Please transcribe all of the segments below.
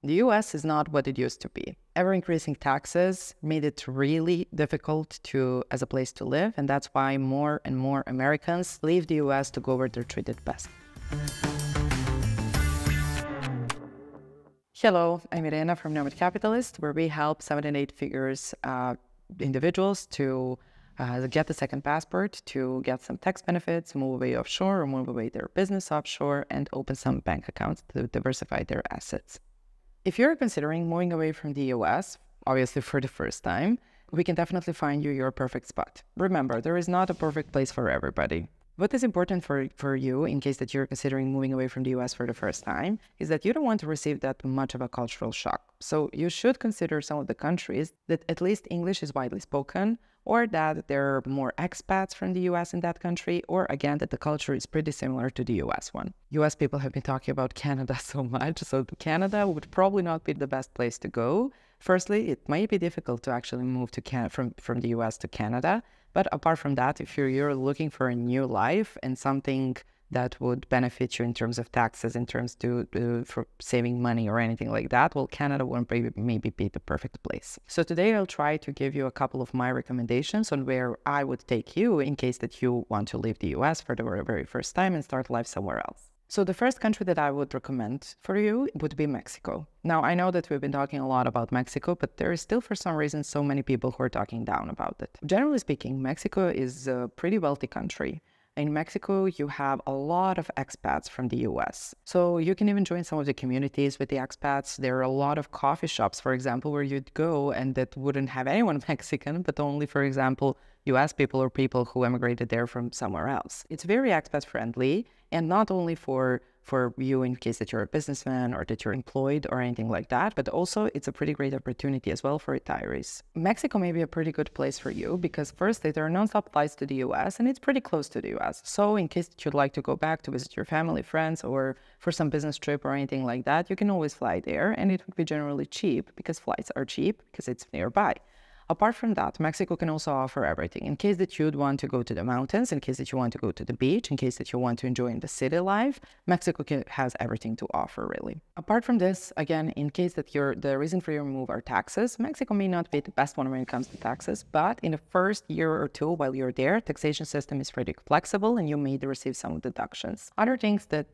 The US is not what it used to be. Ever-increasing taxes made it really difficult as a place to live, and that's why more and more Americans leave the US to go where they're treated best. Hello, I'm Irena from Nomad Capitalist, where we help 7 and 8 figures individuals to get a second passport, to get some tax benefits, move away offshore or move away their business offshore, and open some bank accounts to diversify their assets. If you're considering moving away from the US, obviously for the first time, we can definitely find you your perfect spot. Remember, there is not a perfect place for everybody. What is important for you, in case that you're considering moving away from the US for the first time, is that you don't want to receive that much of a cultural shock. So you should consider some of the countries that at least English is widely spoken, or that there are more expats from the US in that country, or again, that the culture is pretty similar to the US one. US people have been talking about Canada so much, so Canada would probably not be the best place to go. Firstly, it might be difficult to actually move to from the US to Canada. But apart from that, if you're looking for a new life and something that would benefit you in terms of taxes, in terms for saving money or anything like that, well, Canada would maybe be the perfect place. So today I'll try to give you a couple of my recommendations on where I would take you in case that you want to leave the US for the very first time and start life somewhere else. So the first country that I would recommend for you would be Mexico. Now, I know that we've been talking a lot about Mexico, but there is still, for some reason, so many people who are talking down about it. Generally speaking, Mexico is a pretty wealthy country. In Mexico, you have a lot of expats from the US. So you can even join some of the communities with the expats. There are a lot of coffee shops, for example, where you'd go and that wouldn't have anyone Mexican, but only, for example, US people or people who emigrated there from somewhere else. It's very expat friendly, and not only for you in case that you're a businessman or that you're employed or anything like that, but also it's a pretty great opportunity as well for retirees. Mexico may be a pretty good place for you because firstly, there are non-stop flights to the US and it's pretty close to the US. So in case that you'd like to go back to visit your family, friends, or for some business trip or anything like that, you can always fly there and it would be generally cheap because flights are cheap because it's nearby. Apart from that, Mexico can also offer everything. In case that you'd want to go to the mountains, in case that you want to go to the beach, in case that you want to enjoy the city life, Mexico has everything to offer, really. Apart from this, again, in case that the reason for your move are taxes, Mexico may not be the best one when it comes to taxes, but in the first year or two while you're there, taxation system is pretty flexible and you may receive some deductions. Other things that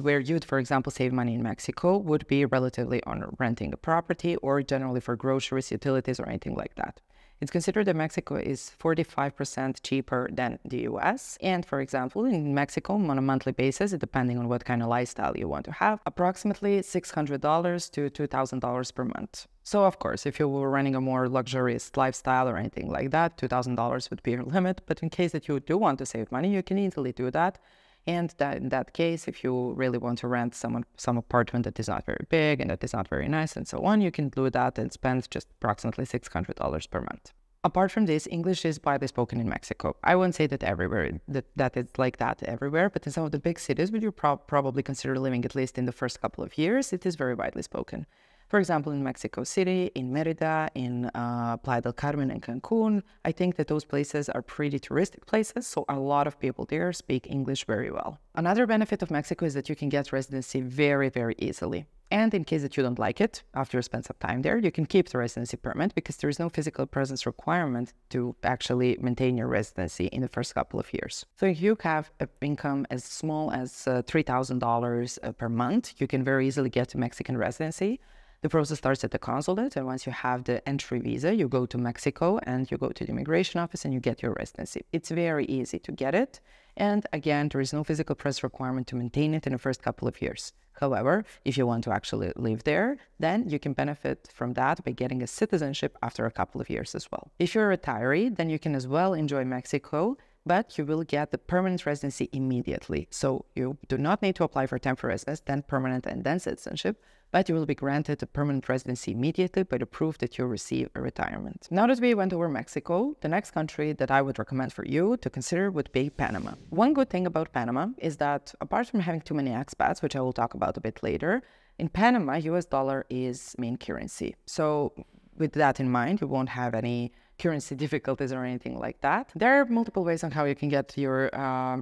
where you'd, for example, save money in Mexico would be relatively on renting a property or generally for groceries, utilities, or anything like that. It's considered that Mexico is 45% cheaper than the US. And for example, in Mexico, on a monthly basis, depending on what kind of lifestyle you want to have, approximately $600 to $2,000 per month. So of course, if you were running a more luxurious lifestyle or anything like that, $2,000 would be your limit. But in case that you do want to save money, you can easily do that. And in that case, if you really want to rent some apartment that is not very big and that is not very nice and so on, you can do that and spend just approximately $600 per month. Apart from this, English is widely spoken in Mexico. I wouldn't say that everywhere, that it's like that everywhere, but in some of the big cities where you probably consider living at least in the first couple of years, it is very widely spoken. For example, in Mexico City, in Mérida, in Playa del Carmen and Cancun, I think that those places are pretty touristic places, so a lot of people there speak English very well. Another benefit of Mexico is that you can get residency very, very easily. And in case that you don't like it, after you spend some time there, you can keep the residency permit because there is no physical presence requirement to actually maintain your residency in the first couple of years. So if you have an income as small as $3,000 per month, you can very easily get a Mexican residency. The process starts at the consulate, and once you have the entry visa, you go to Mexico and you go to the immigration office and you get your residency. It's very easy to get it. And again, there is no physical presence requirement to maintain it in the first couple of years. However, if you want to actually live there, then you can benefit from that by getting a citizenship after a couple of years as well. If you're a retiree, then you can as well enjoy Mexico, but you will get the permanent residency immediately. So you do not need to apply for temporary residence, then permanent, and then citizenship, but you will be granted a permanent residency immediately by the proof that you receive a retirement. Now that we went over Mexico, the next country that I would recommend for you to consider would be Panama. One good thing about Panama is that apart from having too many expats, which I will talk about a bit later, in Panama, US dollar is main currency. So with that in mind, you won't have any currency difficulties or anything like that. There are multiple ways on how you can get your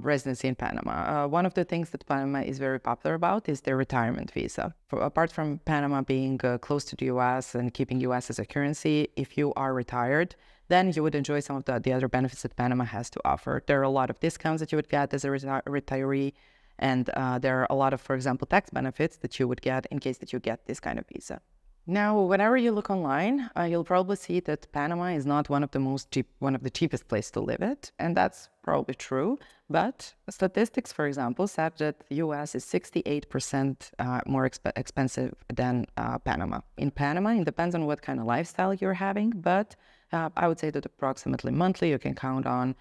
residency in Panama. One of the things that Panama is very popular about is their retirement visa. Apart from Panama being close to the US and keeping US as a currency, if you are retired, then you would enjoy some of the other benefits that Panama has to offer. There are a lot of discounts that you would get as a retiree, and there are a lot of, for example, tax benefits that you would get in case that you get this kind of visa. Now, whenever you look online, you'll probably see that Panama is not one of the cheapest places to live at, and that's probably true. But statistics, for example, said that the U.S. is 68% more expensive than Panama. In Panama, it depends on what kind of lifestyle you're having, but I would say that approximately monthly, you can count on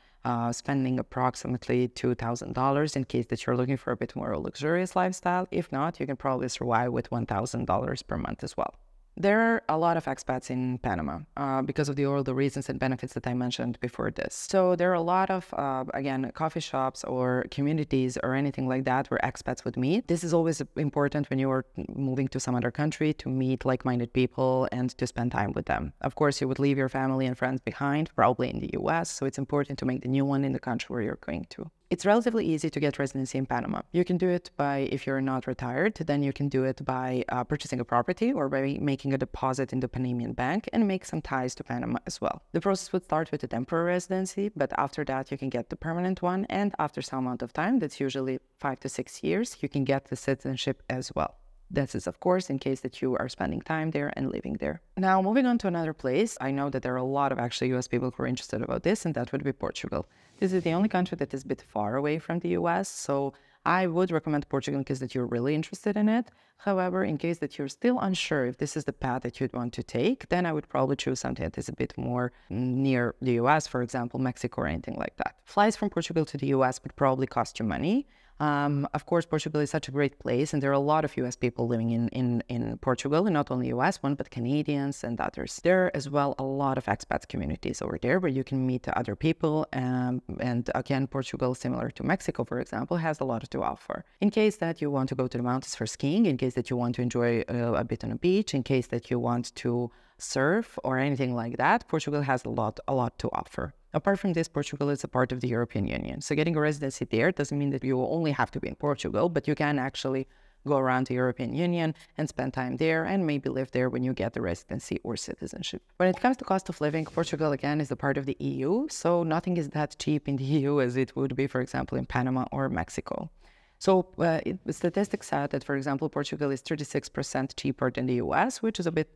spending approximately $2,000 in case that you're looking for a bit more luxurious lifestyle. If not, you can probably survive with $1,000 per month as well. There are a lot of expats in Panama because of all the reasons and benefits that I mentioned before this. So there are a lot of, again, coffee shops or communities or anything like that where expats would meet. This is always important when you are moving to some other country, to meet like-minded people and to spend time with them. Of course, you would leave your family and friends behind, probably in the US, so it's important to make the new one in the country where you're going to. It's relatively easy to get residency in Panama. You can do it by, if you're not retired, then you can do it by purchasing a property or by making a deposit in the Panamanian bank and make some ties to Panama as well. The process would start with a temporary residency, but after that you can get the permanent one, and after some amount of time, that's usually 5 to 6 years, you can get the citizenship as well. This is, of course, in case that you are spending time there and living there. Now, moving on to another place, I know that there are a lot of actually US people who are interested about this, and that would be Portugal. This is the only country that is a bit far away from the US, so I would recommend Portugal in case that you're really interested in it. However, in case that you're still unsure if this is the path that you'd want to take, then I would probably choose something that is a bit more near the US, for example, Mexico or anything like that. Flights from Portugal to the US would probably cost you money. Of course, Portugal is such a great place, and there are a lot of US people living in Portugal, and not only US one, but Canadians and others. There are as well a lot of expat communities over there where you can meet other people. And again, Portugal, similar to Mexico, for example, has a lot to offer. In case that you want to go to the mountains for skiing, in case that you want to enjoy a bit on a beach, in case that you want to surf or anything like that, Portugal has a lot to offer. Apart from this, Portugal is a part of the European Union. So getting a residency there doesn't mean that you only have to be in Portugal, but you can actually go around the European Union and spend time there and maybe live there when you get the residency or citizenship. When it comes to cost of living, Portugal, again, is a part of the EU. So nothing is that cheap in the EU as it would be, for example, in Panama or Mexico. So statistics said that, for example, Portugal is 36% cheaper than the US, which is a bit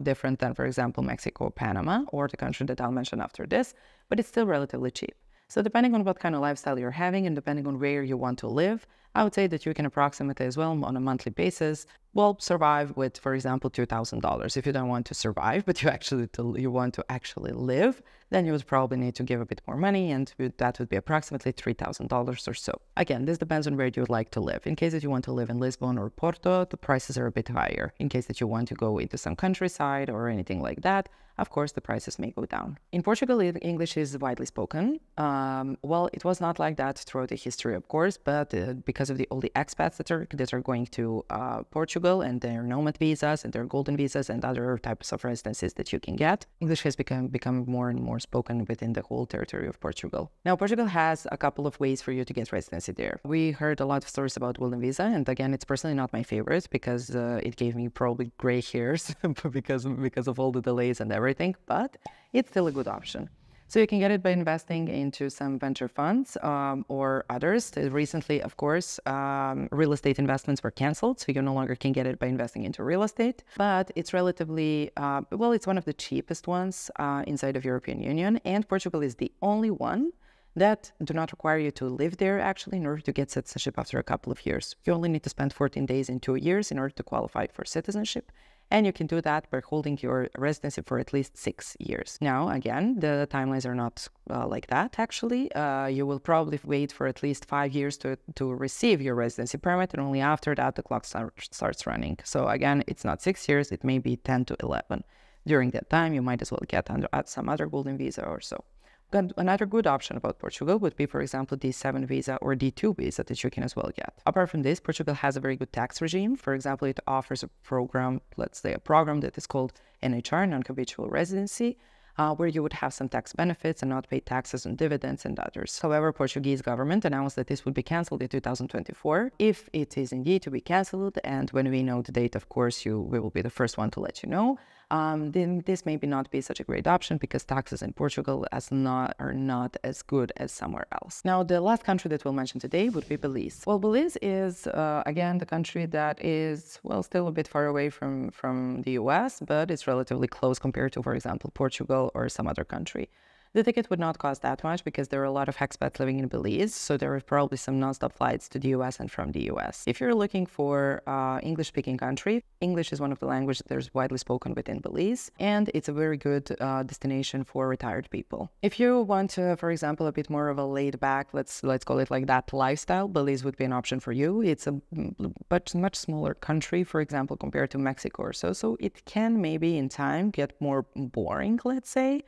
different than, for example, Mexico or Panama, or the country that I'll mention after this, but it's still relatively cheap. So depending on what kind of lifestyle you're having and depending on where you want to live, I would say that you can approximate as well on a monthly basis, well, survive with, for example, $2,000. If you don't want to survive, but you want to actually live, then you would probably need to give a bit more money, and that would be approximately $3,000 or so. Again, this depends on where you would like to live. In case that you want to live in Lisbon or Porto, the prices are a bit higher. In case that you want to go into some countryside or anything like that, of course, the prices may go down. In Portugal, English is widely spoken. Well, it was not like that throughout the history, of course, but because of all the expats that are going to Portugal and their nomad visas and their golden visas and other types of residencies that you can get, English has become more and more spoken within the whole territory of Portugal. Now, Portugal has a couple of ways for you to get residency there. We heard a lot of stories about golden visa, and again, it's personally not my favorite because it gave me probably gray hairs because of all the delays and everything, but it's still a good option. So you can get it by investing into some venture funds or others. Recently, of course, real estate investments were canceled, so you no longer can get it by investing into real estate. But it's relatively, well, it's one of the cheapest ones inside of European Union, and Portugal is the only one that do not require you to live there actually in order to get citizenship after a couple of years. You only need to spend 14 days in 2 years in order to qualify for citizenship. And you can do that by holding your residency for at least 6 years. Now, again, the timelines are not like that, actually. You will probably wait for at least 5 years to receive your residency permit, and only after that the clock starts running. So again, it's not 6 years, it may be 10 to 11. During that time, you might as well get some other golden visa or so. Another good option about Portugal would be, for example, D7 visa or D2 visa that you can as well get. Apart from this, Portugal has a very good tax regime. For example, it offers a program, let's say a program that is called NHR, non-habitual residency. where you would have some tax benefits and not pay taxes on dividends and others. However, Portuguese government announced that this would be cancelled in 2024. If it is indeed to be cancelled, and when we know the date, of course, we will be the first one to let you know, then this may not be such a great option because taxes in Portugal are not as good as somewhere else. Now, the last country that we'll mention today would be Belize. Well, Belize is, again, the country that is, well, still a bit far away from the US, but it's relatively close compared to, for example, Portugal or some other country. The ticket would not cost that much because there are a lot of expats living in Belize, so there are probably some nonstop flights to the US and from the US. If you're looking for English-speaking country, English is one of the languages that is widely spoken within Belize, and it's a very good destination for retired people. If you want, for example, a bit more of a laid-back, let's call it like that, lifestyle, Belize would be an option for you. It's a much smaller country, for example, compared to Mexico or so it can maybe in time get more boring, let's say.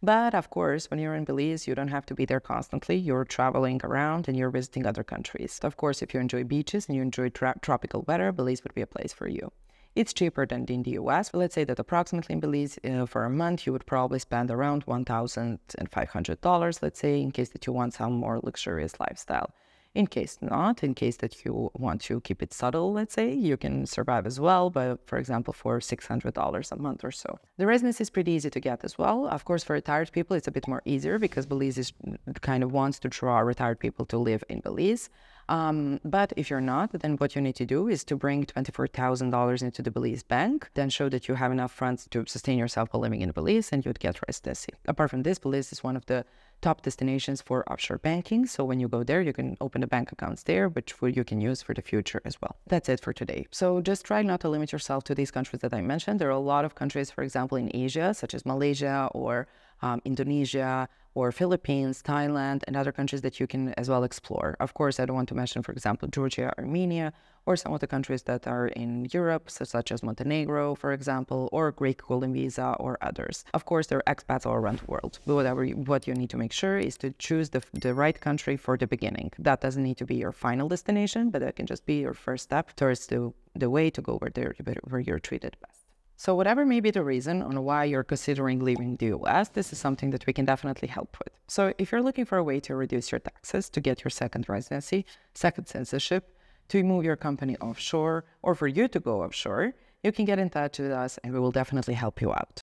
But of course, when you're in Belize, you don't have to be there constantly. You're traveling around and you're visiting other countries. Of course, if you enjoy beaches and you enjoy tropical weather, Belize would be a place for you. It's cheaper than in the US. Let's say that approximately in Belize, for a month, you would probably spend around $1,500, let's say, in case that you want some more luxurious lifestyle. In case that you want to keep it subtle, let's say, you can survive as well, but for example, for $600 a month or so. The residence is pretty easy to get as well. Of course, for retired people, it's a bit more easier because Belize kind of wants to draw retired people to live in Belize. But if you're not, then what you need to do is to bring $24,000 into the Belize bank, then show that you have enough funds to sustain yourself while living in Belize, and you'd get residency. Apart from this, Belize is one of the top destinations for offshore banking. So when you go there, you can open the bank accounts there, which you can use for the future as well. That's it for today. So just try not to limit yourself to these countries that I mentioned. There are a lot of countries, for example, in Asia, such as Malaysia or Indonesia or Philippines, Thailand, and other countries that you can as well explore. Of course, I don't want to mention, for example, Georgia, Armenia, or some of the countries that are in Europe, such as Montenegro, for example, or Greek golden visa, or others. Of course, there are expats all around the world. But what you need to make sure is to choose the right country for the beginning. That doesn't need to be your final destination, but that can just be your first step towards the way to go where you're treated best. So whatever may be the reason on why you're considering leaving the US, this is something that we can definitely help with. So if you're looking for a way to reduce your taxes, to get your second residency, second citizenship, to move your company offshore, or for you to go offshore, you can get in touch with us and we will definitely help you out.